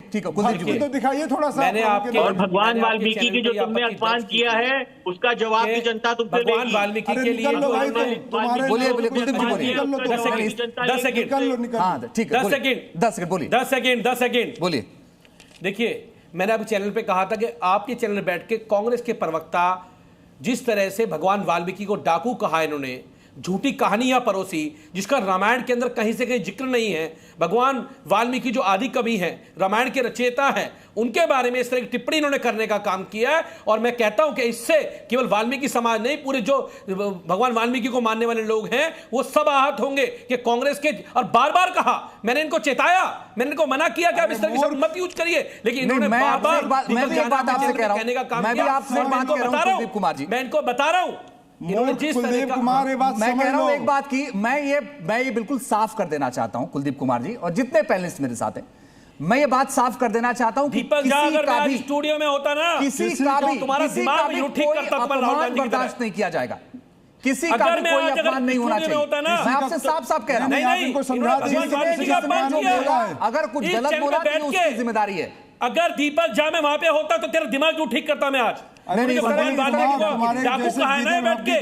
ठीक है कुलदीप जी तो दिखाइए थोड़ा सा। मैंने आपके और भगवान वाल्मीकि की जो तुमने अपमान किया है उसका जवाब भी जनता तुमसे भगवान देगी। वाल्मीकि के लिए निकल लो भाई, बोलिए कुलदीप जी बोलिए। 10 सेकंड हाँ ठीक है 10 सेकंड 10 सेकंड बोलिए 10 सेकंड बोलिए। देखिए, मैंने आपके चैनल पे कहा था कि आपके चैनल पे बैठ के कांग्रेस के प्रवक्ता जिस तरह से भगवान वाल्मीकि को डाकू कहा, इन्होंने झूठी कहानियां परोसी जिसका रामायण के अंदर कहीं से कहीं जिक्र नहीं है। भगवान वाल्मीकि जो आदि कवि हैं, रामायण के रचयिता हैं, उनके बारे में इस तरह की टिप्पणी इन्होंने करने का काम किया है। और मैं कहता हूं कि इससे केवल वाल्मीकि समाज नहीं, पूरे जो भगवान वाल्मीकि को मानने वाले लोग हैं वो सब आहत होंगे कि कांग्रेस के, और बार बार कहा, मैंने इनको चेताया, मैंने इनको मना किया कि आप इस तरह की शब्द मत यूज करिए, लेकिन इन्होंने बार बार कहने का काम किया। कुमार जी मैं इनको बता रहा हूं, कुलदीप कुमार मैं कह रहा हूं एक बात की, मैं ये बिल्कुल साफ कर देना चाहता हूं कुलदीप कुमार जी और जितने पैनलिस्ट मेरे साथ हैं, मैं ये बात साफ कर देना चाहता हूं कि किसी का भी स्टूडियो में होता ना, किसी का भी तुम्हारा दिमाग भी ठीक करता, अपमान बर्दाश्त नहीं किया जाएगा। किसी का भी कोई अपमान नहीं होना चाहिए। मैं आपसे साफ साफ कह रहा हूं, अगर कुछ गलत बोला तो उसकी जिम्मेदारी है। अगर दीपक जा में वहां पे होता तो तेरा दिमाग क्यों ठीक करता मैं आज? भगवान वाल्मीकि को डाकू कहा है ना बैठ के।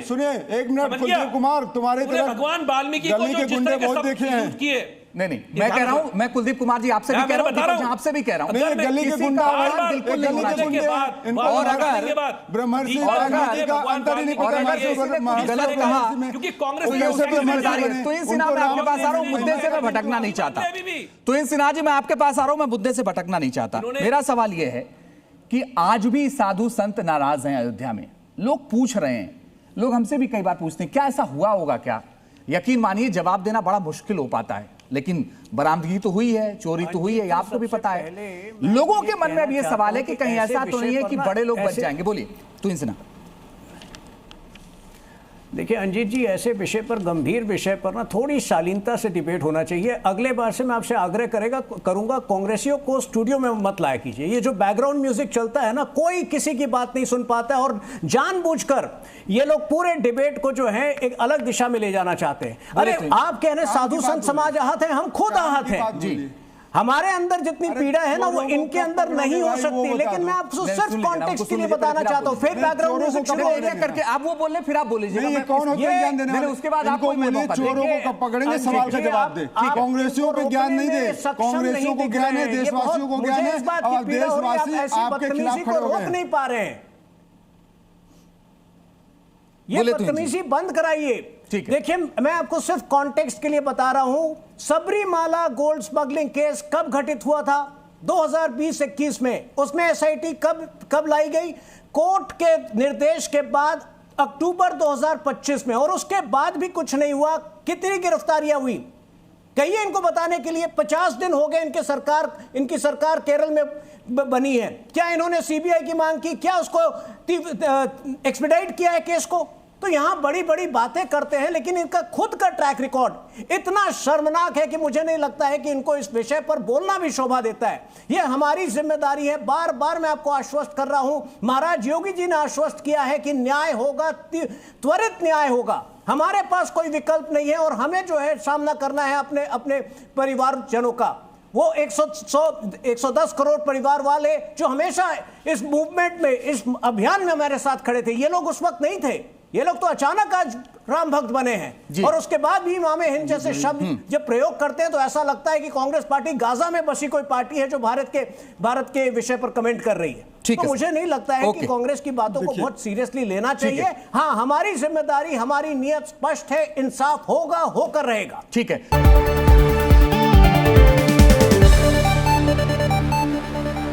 सुनिए एक मिनट कुलदीप कुमार, तुम्हारे तरह भगवान वाल्मीकि को गली के गुंडे बहुत देखे हैं। नहीं मैं कह रहा हूं, मैं कुलदीप कुमार जी आपसे भी कह रहा हूं, आपसे भी कह रहा हूं, गली के गुंडा बिल्कुल नहीं होना चाहिए। और अगर ब्रह्मर्षि का अंतर ही नहीं पता, गलत कहा क्योंकि कांग्रेस तो इन सिन्हा मैं आपके पास आ रहा हूं, मुद्दे से मैं भटकना नहीं चाहता। तो इन सिन्हा जी मैं आपके पास आ रहा हूं, मैं मुद्दे से भटकना नहीं चाहता। मेरा सवाल यह है कि आज भी साधु संत नाराज हैं अयोध्या में, लोग पूछ रहे हैं, लोग हमसे भी कई बार पूछते हैं क्या ऐसा हुआ होगा क्या? यकीन मानिए जवाब देना बड़ा मुश्किल हो पाता है, लेकिन बरामदगी तो हुई है, चोरी तो हुई है, आपको भी पता है। लोगों के मन में अब यह सवाल है कि कहीं ऐसा तो नहीं है कि बड़े लोग बच जाएंगे। बोलिए तो इनसे। देखिए अंजीत जी, ऐसे विषय पर, गंभीर विषय पर ना थोड़ी शालीनता से डिबेट होना चाहिए। अगले बार से मैं आपसे आग्रह करूंगा कांग्रेसियों को स्टूडियो में मत लाया कीजिए। ये जो बैकग्राउंड म्यूजिक चलता है ना, कोई किसी की बात नहीं सुन पाता है और जानबूझकर ये लोग पूरे डिबेट को जो है एक अलग दिशा में ले जाना चाहते हैं। अरे आप कह रहे हैं साधु संत समाज आहत है, हम खुद आहत हैं जी। हमारे अंदर जितनी पीड़ा है ना वो इनके अंदर नहीं हो सकती, लेकिन मैं आपको सिर्फ कॉन्टेक्स्ट के लिए बताना चाहता हूँ। फिर बैकग्राउंड म्यूजिक शुरू हो गया करके आप वो बोल रहे, फिर आप बोल लीजिए ये कौन होते हैं ज्ञान देने वाले? उसके बाद आपको चोरों को कब पकड़ेंगे, सवाल का जवाब दे। कांग्रेसियों को ज्ञान नहीं दे, कांग्रेसियों को ज्ञान है, देशवासियों को ज्ञान है, और देशवासी आपके खिलाफ खड़े हो गए। नहीं पा रहे हैं, ये बदतमीजी बंद कराइए। देखिए मैं आपको सिर्फ कॉन्टेक्स्ट के लिए बता रहा हूं, सबरीमाला गोल्ड स्मगलिंग केस कब घटित हुआ था? 2020-21 में। उसमें एसआईटी कब लाई गई? कोर्ट के निर्देश के बाद अक्टूबर 2025 में, और उसके बाद भी कुछ नहीं हुआ। कितनी गिरफ्तारियां हुई कहिए इनको बताने के लिए? 50 दिन हो गए इनकी सरकार केरल में बनी है। क्या इन्होंने सीबीआई की मांग की? क्या उसको एक्सपीडाइट किया है केस को? तो यहां बड़ी बड़ी बातें करते हैं, लेकिन इनका खुद का ट्रैक रिकॉर्ड इतना शर्मनाक है कि मुझे नहीं लगता है कि इनको इस विषय पर बोलना भी शोभा देता है। यह हमारी जिम्मेदारी है। बार बार मैं आपको आश्वस्त कर रहा हूं, महाराज योगी जी ने आश्वस्त किया है कि न्याय होगा, त्वरित न्याय होगा। हमारे पास कोई विकल्प नहीं है और हमें जो है सामना करना है अपने परिवारजनों का। वो 110 करोड़ परिवार वाले जो हमेशा इस मूवमेंट में, इस अभियान में हमारे साथ खड़े थे, ये लोग उस वक्त नहीं थे। ये लोग तो अचानक आज राम भक्त बने हैं, और उसके बाद भी इमाम हिंद जैसे शब्द जब प्रयोग करते हैं तो ऐसा लगता है कि कांग्रेस पार्टी गाजा में बसी कोई पार्टी है जो भारत के विषय पर कमेंट कर रही है। तो मुझे नहीं लगता है कि कांग्रेस की बातों को बहुत सीरियसली लेना चाहिए। हाँ, हमारी जिम्मेदारी, हमारी नीयत स्पष्ट है, इंसाफ होगा, होकर रहेगा। ठीक है।